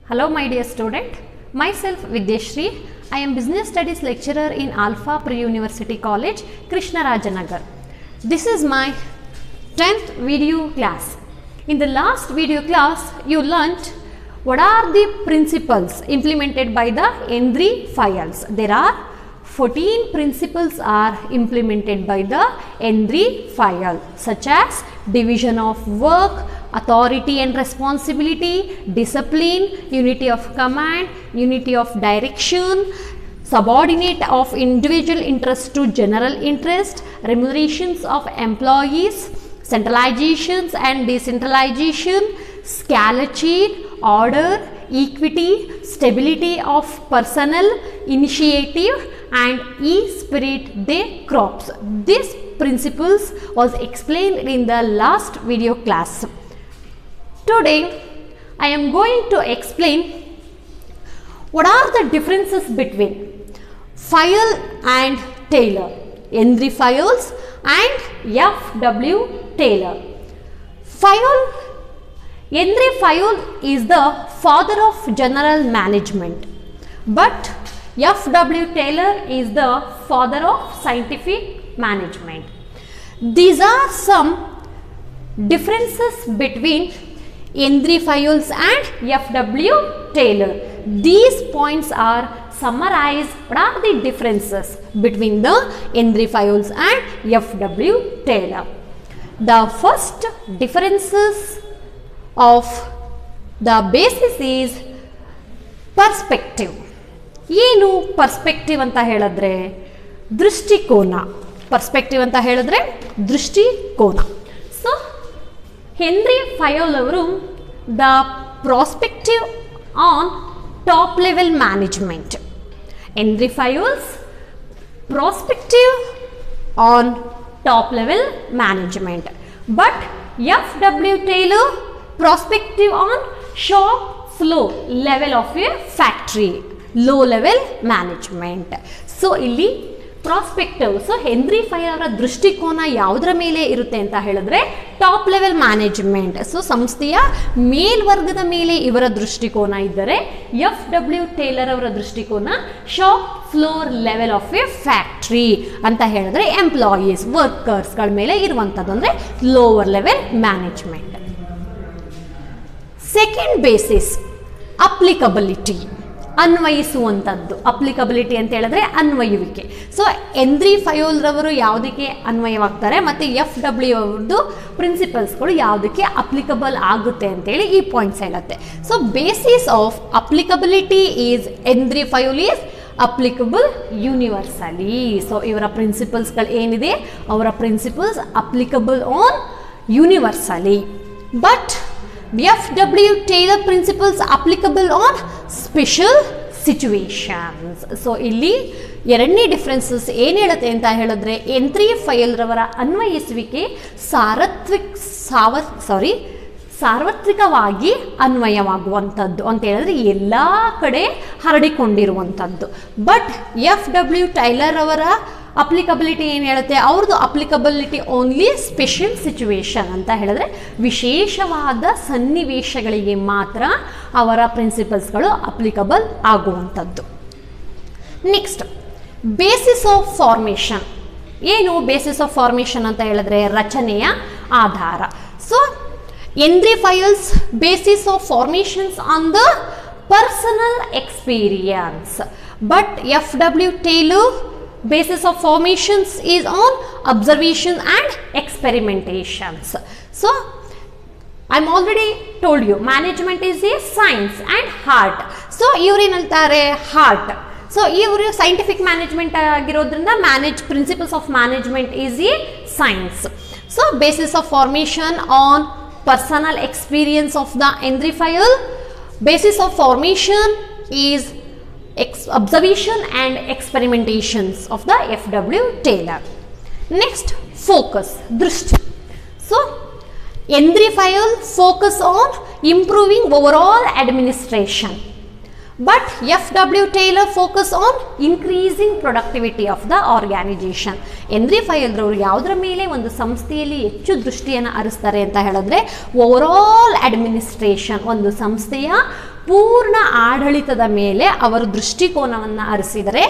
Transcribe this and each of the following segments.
Hello my dear student, myself Vidyashri. I am Business Studies lecturer in Alpha Pre-University College, Krishnarajanagar. This is my 10th video class. In the last video class, you learnt what are the principles implemented by the N3 files. There are 14 principles are implemented by the N3 file, such as division of work, authority and responsibility, discipline, unity of command, unity of direction, subordinate of individual interest to general interest, remunerations of employees, centralizations and decentralization, scalachid, order, equity, stability of personnel, initiative and e-spirit de crops. These principles was explained in the last video class. Today I am going to explain what are the differences between file and Taylor, N3 files and F.W. Taylor. N3 file is the father of general management, but F.W. Taylor is the father of scientific management. These are some differences between N3 files and F.W. Taylor. These points are summarized. What are the differences between the N3 files and F.W. Taylor? The first differences of the basis is perspective. ಏನು perspective ಅಂತ ಹೇಳಿದ್ರೆ ದೃಷ್ಟಿಕೋನ. Perspective ಅಂತ ಹೇಳಿದ್ರೆ ದೃಷ್ಟಿಕೋನ. So Henri Fayol ಅವರು the prospective on top level management. Henri Fayol's prospective on top level management, but F.W. Taylor prospective on shop floor level of a factory, low level management. So ಇಲ್ಲಿ prospective, so Henri ಫಯೋಲ್ ಅವರ ದೃಷ್ಟಿಕೋನ ಯಾವುದರ ಮೇಲೆ ಇರುತ್ತೆ ಅಂತ ಹೇಳಿದ್ರೆ top level management. So ಸಂಸ್ಥೆಯ ಮೇಲ್ವರ್ಗದ ಮೇಲೆ ಇವರ ದೃಷ್ಟಿಕೋನ ಇದ್ದರೆ F.W. ಟೇಲರ್ ಅವರ ದೃಷ್ಟಿಕೋನ shop floor level of a factory ಅಂತ ಹೇಳಿದ್ರೆ ಎಂಪ್ಲಾಯೀಸ್ ವರ್ಕರ್ಸ್ಗಳ ಮೇಲೆ ಇರುವಂಥದ್ದು ಅಂದರೆ lower level management. Second basis applicability, ಅನ್ವಯಿಸುವಂಥದ್ದು. ಅಪ್ಲಿಕಬಿಲಿಟಿ ಅಂತ ಹೇಳಿದ್ರೆ ಅನ್ವಯುವಿಕೆ. ಸೊ N3 ಫಯೋಲ್ ರವರು ಯಾವುದಕ್ಕೆ ಅನ್ವಯವಾಗ್ತಾರೆ ಮತ್ತು F.W. ಅವ್ರದ್ದು ಪ್ರಿನ್ಸಿಪಲ್ಸ್ಗಳು ಯಾವುದಕ್ಕೆ ಅಪ್ಲಿಕಬಲ್ ಆಗುತ್ತೆ ಅಂತೇಳಿ ಈ ಪಾಯಿಂಟ್ಸ್ ಹೇಳುತ್ತೆ. So basis of applicability is N3 Fayol is applicable universally. So ಇವರ ಪ್ರಿನ್ಸಿಪಲ್ಸ್ಗಳು ಏನಿದೆ, ಅವರ principles applicable on universally. But F.W. Taylor principles applicable on special situations. So ಇಲ್ಲಿ ಎರಡನೇ ಡಿಫ್ರೆನ್ಸಸ್ ಏನು ಹೇಳುತ್ತೆ ಅಂತ ಹೇಳಿದ್ರೆ N3 ಫೈಲ್ ರವರ ಅನ್ವಯಿಸುವಿಕೆ ಸಾರ್ವತ್ರಿಕವಾಗಿ ಅನ್ವಯವಾಗುವಂಥದ್ದು ಅಂತ ಹೇಳಿದ್ರೆ ಎಲ್ಲ ಕಡೆ ಹರಡಿಕೊಂಡಿರುವಂಥದ್ದು. But F.W. ಟೈಲರ್ ಅವರ ಅಪ್ಲಿಕಬಿಲಿಟಿ ಏನು ಹೇಳುತ್ತೆ, ಅವ್ರದ್ದು ಅಪ್ಲಿಕಬಿಲಿಟಿ ಓನ್ಲಿ ಸ್ಪೆಷಲ್ ಸಿಚುವೇಶನ್ ಅಂತ ಹೇಳಿದ್ರೆ ವಿಶೇಷವಾದ ಸನ್ನಿವೇಶಗಳಿಗೆ ಮಾತ್ರ ಅವರ ಪ್ರಿನ್ಸಿಪಲ್ಸ್ಗಳು ಅಪ್ಲಿಕಬಲ್ ಆಗುವಂಥದ್ದು. Next basis of formation. ಏನು ಬೇಸಿಸ್ ಆಫ್ ಫಾರ್ಮೇಷನ್ ಅಂತ ಹೇಳಿದ್ರೆ ರಚನೆಯ ಆಧಾರ. So N3 files basis of formations on the personal experience, but F.W. Taylor basis of formations is on observation and experimentations. So I'm already told you management is a science and art. So ಇವರು ಏನಂತಾರೆ heart. So ಇವರು scientific management ಆಗಿರೋದ್ರಿಂದ principles of management is A science. So basis of formation on personal experience of the N3 file. Basis of formation is observation and experimentations of the F.W. Taylor. Next, focus, drishti. So N3 file focus on improving overall administration, but F.W. Taylor focus on increasing productivity of the organization. N3 file ರವರು ಯಾವುದರ ಮೇಲೆ ಒಂದು ಸಂಸ್ಥೆಯಲ್ಲಿ ಹೆಚ್ಚು ದೃಷ್ಟಿಯನ್ನು ಹರಿಸ್ತಾರೆ ಅಂತ ಹೇಳಿದ್ರೆ ಓವರಾಲ್ ಅಡ್ಮಿನಿಸ್ಟ್ರೇಷನ್, ಒಂದು ಸಂಸ್ಥೆಯ ಪೂರ್ಣ ಆಡಳಿತದ ಮೇಲೆ ಅವರು ದೃಷ್ಟಿಕೋನವನ್ನು ಹರಿಸಿದರೆ,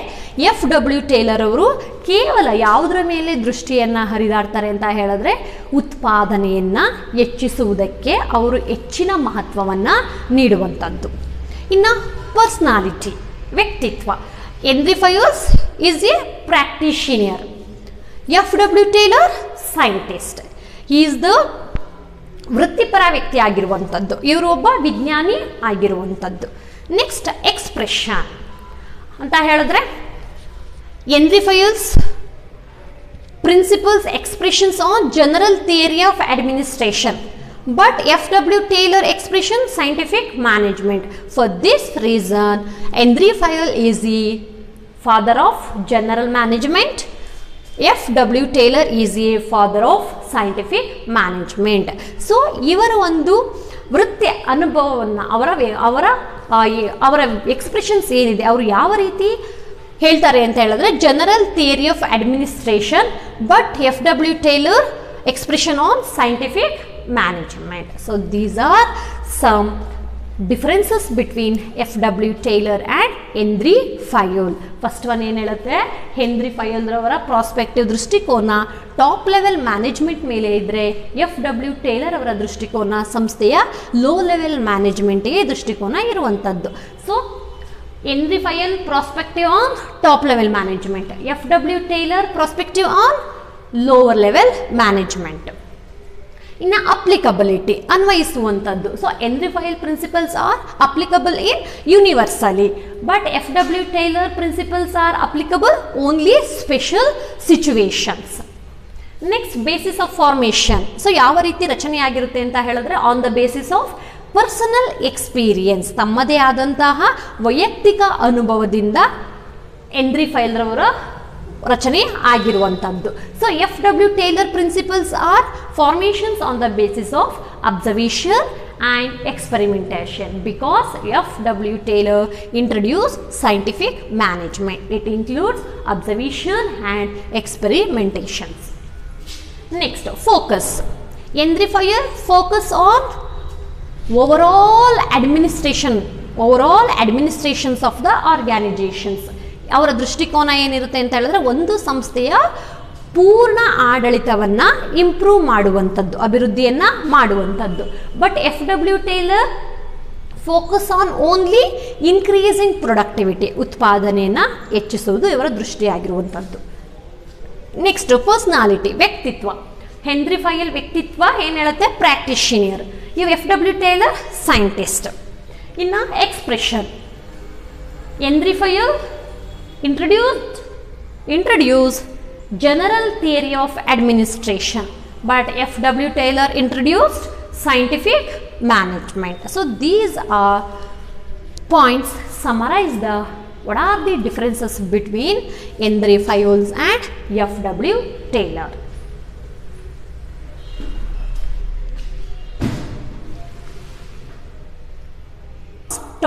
FW ಟೇಲರ್ ಅವರು ಕೇವಲ ಯಾವುದರ ಮೇಲೆ ದೃಷ್ಟಿಯನ್ನು ಹರಿದಾಡ್ತಾರೆ ಅಂತ ಹೇಳಿದ್ರೆ ಉತ್ಪಾದನೆಯನ್ನು ಹೆಚ್ಚಿಸುವುದಕ್ಕೆ ಅವರು ಹೆಚ್ಚಿನ ಮಹತ್ವವನ್ನು ನೀಡುವಂಥದ್ದು. ಇನ್ನು ಪರ್ಸ್ನಾಲಿಟಿ, ವ್ಯಕ್ತಿತ್ವ. Henri Fayol's is a practitioner, FW Taylor scientist. He is the ವೃತ್ತಿಪರ ವ್ಯಕ್ತಿ ಆಗಿರುವಂಥದ್ದು, ಇವರು ಒಬ್ಬ ವಿಜ್ಞಾನಿ ಆಗಿರುವಂಥದ್ದು. ನೆಕ್ಸ್ಟ್ ಎಕ್ಸ್ಪ್ರೆಷನ್ ಅಂತ ಹೇಳಿದ್ರೆ Henri Fayol's principles expressions on general theory of administration, but FW Taylor expression scientific management. For this reason, Henry Fayol is the father of general management. FW Taylor is a father of scientific management. So ಇವರ ಒಂದು ವೃತ್ತಿ ಅನುಭವವನ್ನು ಅವರ expressions ಏನಿದೆ, ಅವರು ಯಾವ ರೀತಿ ಹೇಳ್ತಾರೆ ಅಂತ ಹೇಳಿದ್ರೆ general theory of administration, but FW Taylor expression on scientific management. So these are some differences between FW Taylor and Henry Fayol. First one ಏನು ಹೇಳುತ್ತೆ, ಹೆನ್ರಿ ಫಯೋಲ್ ರವರ ಪ್ರಾಸ್ಪೆಕ್ಟಿವ್ ದೃಷ್ಟಿಕೋನ ಟಾಪ್ ಲೆವೆಲ್ ಮ್ಯಾನೇಜ್ಮೆಂಟ್ ಮೇಲೆ ಇದ್ದರೆ, FW ಟೇಲರ್ ಅವರ ದೃಷ್ಟಿಕೋನ ಸಂಸ್ಥೆಯ low level ಮ್ಯಾನೇಜ್ಮೆಂಟ್ಗೆ ದೃಷ್ಟಿಕೋನ ಇರುವಂಥದ್ದು. So Henri Fayol prospective on top level management, FW Taylor prospective on lower level management. ಇನ್ನು ಅಪ್ಲಿಕಬಿಲಿಟಿ, ಅನ್ವಯಿಸುವಂಥದ್ದು. So Henri Fayol principles are applicable in universally, but FW Taylor principles are applicable only special situations. Next basis of formation. So ಯಾವ ರೀತಿ ರಚನೆ ಆಗಿರುತ್ತೆ ಅಂತ ಹೇಳಿದ್ರೆ on the basis of personal experience, ತಮ್ಮದೇ ಆದಂತಹ ವೈಯಕ್ತಿಕ ಅನುಭವದಿಂದ ಹೆನ್ರಿ ಫಯೋಲ್ ರವರ ರಚನೆ ಆಗಿರುವಂಥದ್ದು. So FW Taylor principles R formations on the basis of observation and experimentation, because FW Taylor introduce scientific management. It includes observation and experimentations. Next focus. Henri Fayol focus on overall administrations of the organisations. ಅವರ ದೃಷ್ಟಿಕೋನ ಏನಿರುತ್ತೆ ಅಂತ ಹೇಳಿದ್ರೆ ಒಂದು ಸಂಸ್ಥೆಯ ಪೂರ್ಣ ಆಡಳಿತವನ್ನು improve ಮಾಡುವಂಥದ್ದು, ಅಭಿವೃದ್ಧಿಯನ್ನು ಮಾಡುವಂಥದ್ದು. But FW Taylor focus on only increasing productivity, ಉತ್ಪಾದನೆಯನ್ನು ಹೆಚ್ಚಿಸುವುದು ಇವರ ದೃಷ್ಟಿಯಾಗಿರುವಂಥದ್ದು. ನೆಕ್ಸ್ಟ್ ಪರ್ಸ್ನಾಲಿಟಿ, ವ್ಯಕ್ತಿತ್ವ. ಹೆನ್ರಿ ಫಯೋಲ್ ವ್ಯಕ್ತಿತ್ವ ಏನು ಹೇಳುತ್ತೆ, ಪ್ರಾಕ್ಟಿಷಿಯರ್. ಇವು FW ಟೇಲರ್ ಸೈಂಟಿಸ್ಟ್. ಇನ್ನು expression, Henri Fayol introduced general theory of administration, but FW Taylor introduced scientific management. So these are points summarize what are the differences between Henry Fayol and FW Taylor.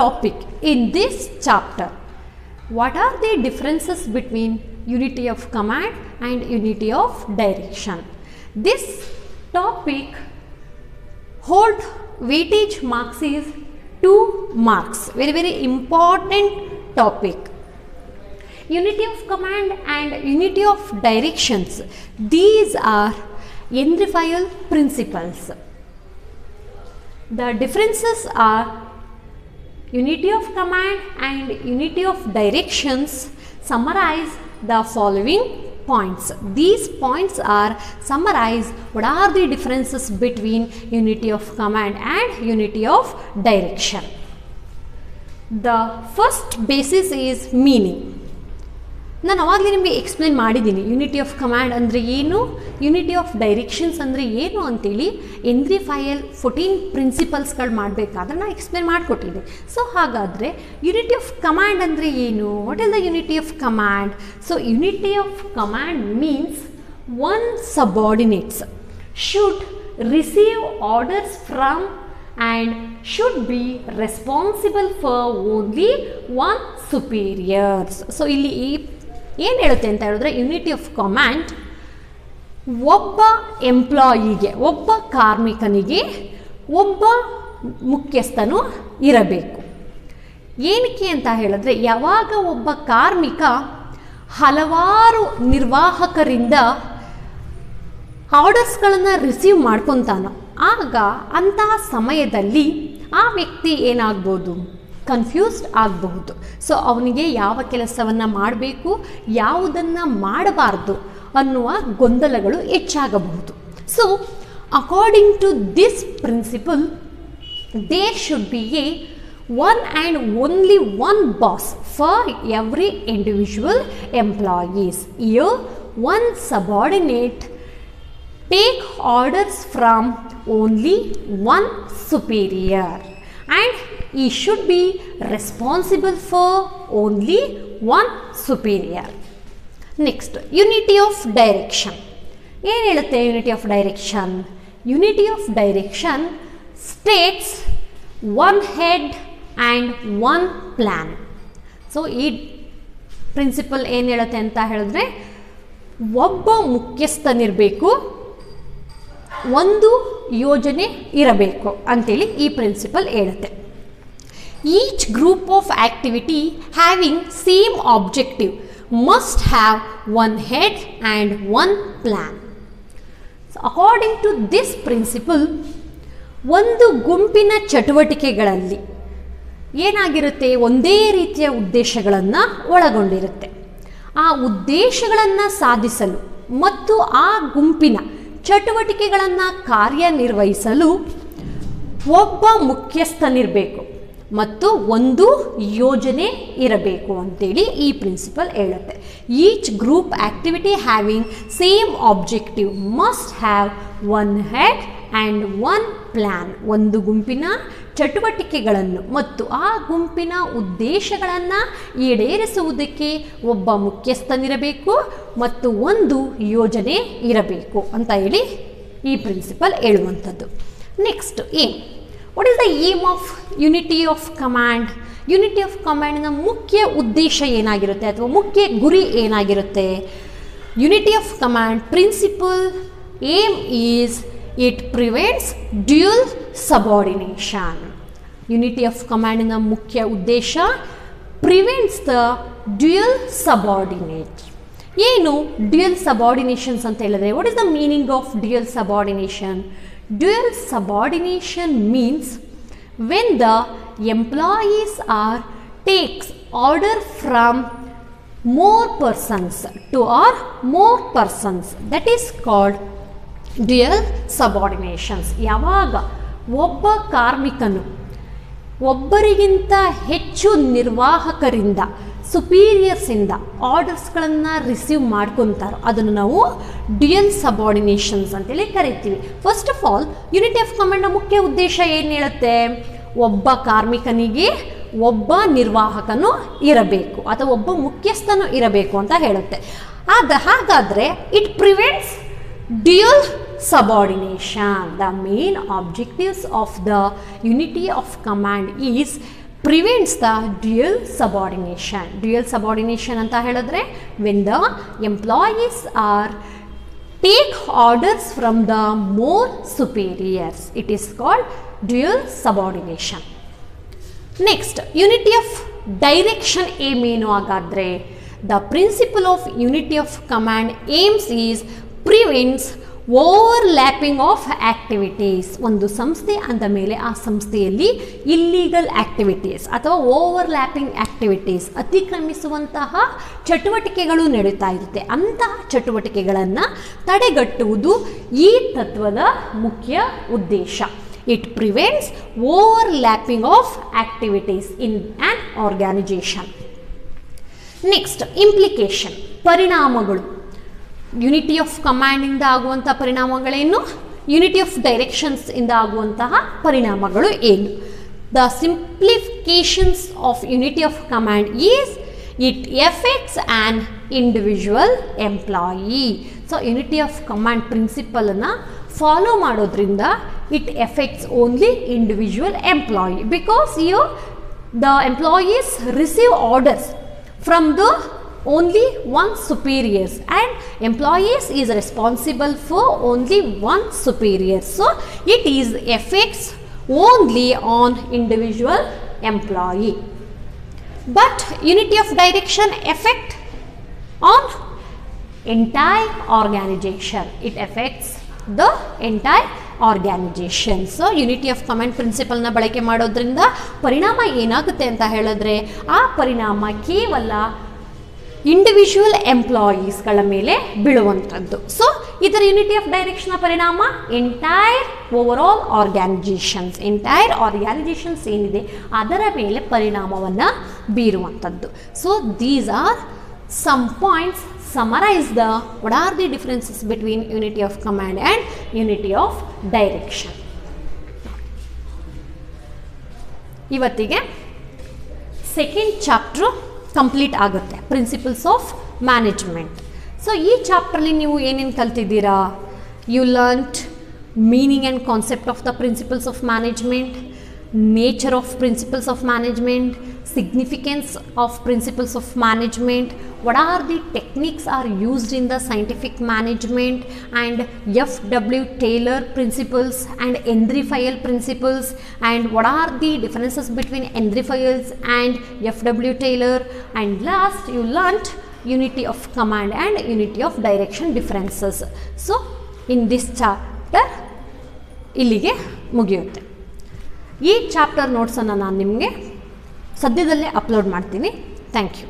Topic in this chapter, what are the differences between unity of command and unity of direction? This topic hold weightage marks is 2 marks, very important topic. Unity of command and unity of directions, these are Henry Fayol principles. The differences are unity of command and unity of directions summarize the following points. These points are summarize what are the differences between unity of command and unity of direction. The first basis is meaning. ನಾನು ಅವಾಗಲೇ ನಿಮಗೆ explain ಮಾಡಿದ್ದೀನಿ unity of command ಅಂದರೆ ಏನು, unity of directions ಅಂದರೆ ಏನು ಅಂತೇಳಿ. Henry Fayol 14 ಪ್ರಿನ್ಸಿಪಲ್ಸ್ಗಳು ಮಾಡಬೇಕಾದ್ರೆ ನಾನು ಎಕ್ಸ್ಪ್ಲೇನ್ ಮಾಡಿಕೊಟ್ಟಿದ್ದೆ. ಸೊ ಹಾಗಾದರೆ ಯೂನಿಟಿ ಆಫ್ ಕಮಾಂಡ್ ಅಂದರೆ ಏನು, what is the unity of command? So unity of command means one subordinates should receive orders from and should be responsible for only one superiors. So ಇಲ್ಲಿ ಏನು ಹೇಳುತ್ತೆ ಅಂತ ಹೇಳಿದ್ರೆ unity of command ಒಬ್ಬ ಎಂಪ್ಲಾಯಿಗೆ, ಒಬ್ಬ ಕಾರ್ಮಿಕನಿಗೆ ಒಬ್ಬ ಮುಖ್ಯಸ್ಥನು ಇರಬೇಕು. ಏನಕ್ಕೆ ಅಂತ ಹೇಳಿದ್ರೆ, ಯಾವಾಗ ಒಬ್ಬ ಕಾರ್ಮಿಕ ಹಲವಾರು ನಿರ್ವಾಹಕರಿಂದ ಆರ್ಡರ್ಸ್ಗಳನ್ನು ರಿಸೀವ್ ಮಾಡ್ಕೊತಾನೋ ಆಗ ಅಂತಹ ಸಮಯದಲ್ಲಿ ಆ ವ್ಯಕ್ತಿ ಏನಾಗ್ಬೋದು, ಕನ್ಫ್ಯೂಸ್ಡ್ ಆಗಬಹುದು. ಸೊ ಅವನಿಗೆ ಯಾವ ಕೆಲಸವನ್ನು ಮಾಡಬೇಕು, ಯಾವುದನ್ನು ಮಾಡಬಾರ್ದು ಅನ್ನುವ ಗೊಂದಲಗಳು ಹೆಚ್ಚಾಗಬಹುದು. So according to this principle there should be a one and only one boss for every individual employees. Here one subordinate take orders from only one superior and he should be responsible for only one superior. Next, unity of direction. ಏನು ಹೇಳುತ್ತೆ unity of direction? Unity of direction States one head and one plan. So ಈ principal ಏನು ಹೇಳುತ್ತೆ ಅಂತ ಹೇಳಿದ್ರೆ, ಒಬ್ಬ ಮುಖ್ಯಸ್ಥನಿರಬೇಕು, ಒಂದು ಯೋಜನೆ ಇರಬೇಕು ಅಂತೇಳಿ ಈ ಪ್ರಿನ್ಸಿಪಲ್ ಹೇಳುತ್ತೆ. Each group of activity having same objective must have one head and one plan. So according to this principle, ಒಂದು ಗುಂಪಿನ ಚಟುವಟಿಕೆಗಳಲ್ಲಿ ಏನಾಗಿರುತ್ತೆ, ಒಂದೇ ರೀತಿಯ ಉದ್ದೇಶಗಳನ್ನು ಒಳಗೊಂಡಿರುತ್ತೆ. ಆ ಉದ್ದೇಶಗಳನ್ನು ಸಾಧಿಸಲು ಮತ್ತು ಆ ಗುಂಪಿನ ಚಟುವಟಿಕೆಗಳನ್ನು ಕಾರ್ಯನಿರ್ವಹಿಸಲು ಒಬ್ಬ ಮುಖ್ಯಸ್ಥನಿರಬೇಕು ಮತ್ತು ಒಂದು ಯೋಜನೆ ಇರಬೇಕು ಅಂತೇಳಿ ಈ ಪ್ರಿನ್ಸಿಪಲ್ ಹೇಳುತ್ತೆ. Each group activity having same objective must have one head and one plan. ಒಂದು ಗುಂಪಿನ ಚಟುವಟಿಕೆಗಳನ್ನು ಮತ್ತು ಆ ಗುಂಪಿನ ಉದ್ದೇಶಗಳನ್ನು ಈಡೇರಿಸುವುದಕ್ಕೆ ಒಬ್ಬ ಮುಖ್ಯಸ್ಥನಿರಬೇಕು ಮತ್ತು ಒಂದು ಯೋಜನೆ ಇರಬೇಕು ಅಂತ ಹೇಳಿ ಈ ಪ್ರಿನ್ಸಿಪಲ್ ಹೇಳುವಂಥದ್ದು. Next aim. What is the aim of unity of command? Unity of ಕಮಾಂಡ್ನ ಮುಖ್ಯ ಉದ್ದೇಶ ಏನಾಗಿರುತ್ತೆ ಅಥವಾ ಮುಖ್ಯ ಗುರಿ ಏನಾಗಿರುತ್ತೆ? Unity of command principle aim is it prevents dual subordination. Unity of ಕಮಾಂಡಿನ ಮುಖ್ಯ ಉದ್ದೇಶ ಪ್ರಿವೆಂಟ್ಸ್ ದ ಡ್ಯುಯಲ್ ಸಬಾರ್ಡಿನೇಟ್. ಏನು ಡ್ಯುಯಲ್ ಸಬಾರ್ಡಿನೇಷನ್ಸ್ ಅಂತ ಹೇಳಿದ್ರೆ, what is the meaning of dual subordination? Dual subordination means when the employees are takes order from more persons to or more persons, that is called dual subordinations. ಯಾವಾಗ ಒಬ್ಬ ಕಾರ್ಮಿಕನು ಒಬ್ಬರಿಗಿಂತ ಹೆಚ್ಚು ನಿರ್ವಾಹಕರಿಂದ ಸುಪೀರಿಯರ್ಸಿಂದ ಆರ್ಡರ್ಸ್ಗಳನ್ನು receive ಮಾಡ್ಕೊತಾರೋ ಅದನ್ನು ನಾವು dual subordinations ಅಂತೇಳಿ ಕರಿತೀವಿ. First of all, unity of ಕಮಾಂಡ್ನ ಮುಖ್ಯ ಉದ್ದೇಶ ಏನು ಹೇಳುತ್ತೆ? ಒಬ್ಬ ಕಾರ್ಮಿಕನಿಗೆ ಒಬ್ಬ ನಿರ್ವಾಹಕನು ಇರಬೇಕು ಅಥವಾ ಒಬ್ಬ ಮುಖ್ಯಸ್ಥನು ಇರಬೇಕು ಅಂತ ಹೇಳುತ್ತೆ. ಹಾಗಾದರೆ it prevents dual subordination. The main objectives of the unity of command is prevents the dual subordination. Dual subordination anta heladre when the employees are take orders from the more superiors, it is called dual subordination. Next, unity of direction aim enu agadre, the principle of unity of command aims is prevents overlapping of activities. ಒಂದು ಸಂಸ್ಥೆ ಅಂದ ಮೇಲೆ ಆ ಸಂಸ್ಥೆಯಲ್ಲಿ illegal activities ಅಥವಾ overlapping activities, ಅತಿಕ್ರಮಿಸುವಂತಹ ಚಟುವಟಿಕೆಗಳು ನಡೀತಾ ಇರುತ್ತೆ. ಅಂತಹ ಚಟುವಟಿಕೆಗಳನ್ನು ತಡೆಗಟ್ಟುವುದು ಈ ತತ್ವದ ಮುಖ್ಯ ಉದ್ದೇಶ. It prevents overlapping of activities in an organization. Next, implication, ಪರಿಣಾಮಗಳು. ಯೂನಿಟಿ ಆಫ್ ಕಮಾಂಡಿಂದ ಆಗುವಂಥ ಪರಿಣಾಮಗಳೇನು? ಯೂನಿಟಿ ಆಫ್ ಡೈರೆಕ್ಷನ್ಸ್ ಇಂದ ಆಗುವಂತಹ ಪರಿಣಾಮಗಳು ಏನು? The simplifications of unity of command is it effects an individual employee. So unity of command ಪ್ರಿನ್ಸಿಪಲನ್ನು follow ಮಾಡೋದ್ರಿಂದ it effects only individual employee, because the employees receive orders from the only one superiors and employees is responsible for only one superior, so it is effects only on individual employee. but unity of direction effect on entire organization. It affects the entire organization. So unity of command ಪ್ರಿನ್ಸಿಪಲ್ನ ಬಳಕೆ ಮಾಡೋದ್ರಿಂದ ಪರಿಣಾಮ ಏನಾಗುತ್ತೆ ಅಂತ ಹೇಳಿದ್ರೆ ಆ ಪರಿಣಾಮ ಕೇವಲ ಇಂಡಿವಿಜುವಲ್ ಎಂಪ್ಲಾಯೀಸ್ಗಳ ಮೇಲೆ ಬೀಳುವಂಥದ್ದು. ಸೊ ಇದರ ಯುನಿಟಿ ಆಫ್ ಡೈರೆಕ್ಷನ್ನ ಪರಿಣಾಮ ಎಂಟೈರ್ ಓವರಾಲ್ ಆರ್ಗ್ಯಾನೈಜೇಷನ್ಸ್ ಏನಿದೆ ಅದರ ಮೇಲೆ ಪರಿಣಾಮವನ್ನು ಬೀರುವಂಥದ್ದು. So these are some points summarize what are the differences between unity of command and unity of direction. ಇವತ್ತಿಗೆ ಸೆಕೆಂಡ್ ಚಾಪ್ಟರ್ ಕಂಪ್ಲೀಟ್ ಆಗುತ್ತೆ, ಪ್ರಿನ್ಸಿಪಲ್ಸ್ ಆಫ್ ಮ್ಯಾನೇಜ್ಮೆಂಟ್. ಸೊ ಈ ಚಾಪ್ಟ್ರಲ್ಲಿ ನೀವು ಏನೇನು ಕಲ್ತಿದ್ದೀರಾ? You learned meaning and concept of the principles of management, nature of principles of management, significance of principles of management, what are the techniques are used in the scientific management, and F.W. Taylor principles and Andrew-Fayol principles, and what are the differences between Andrew-Fayol and F.W. Taylor, and last you learnt unity of command and unity of direction differences. So in this chapter ಇಲ್ಲಿಗೆ ಮುಗಿಯುತ್ತೆ. ಈ chapter ನೋಟ್ಸನ್ನು ನಾನು ನಿಮಗೆ ಸದ್ಯದಲ್ಲೇ upload ಮಾಡ್ತೀನಿ. Thank you.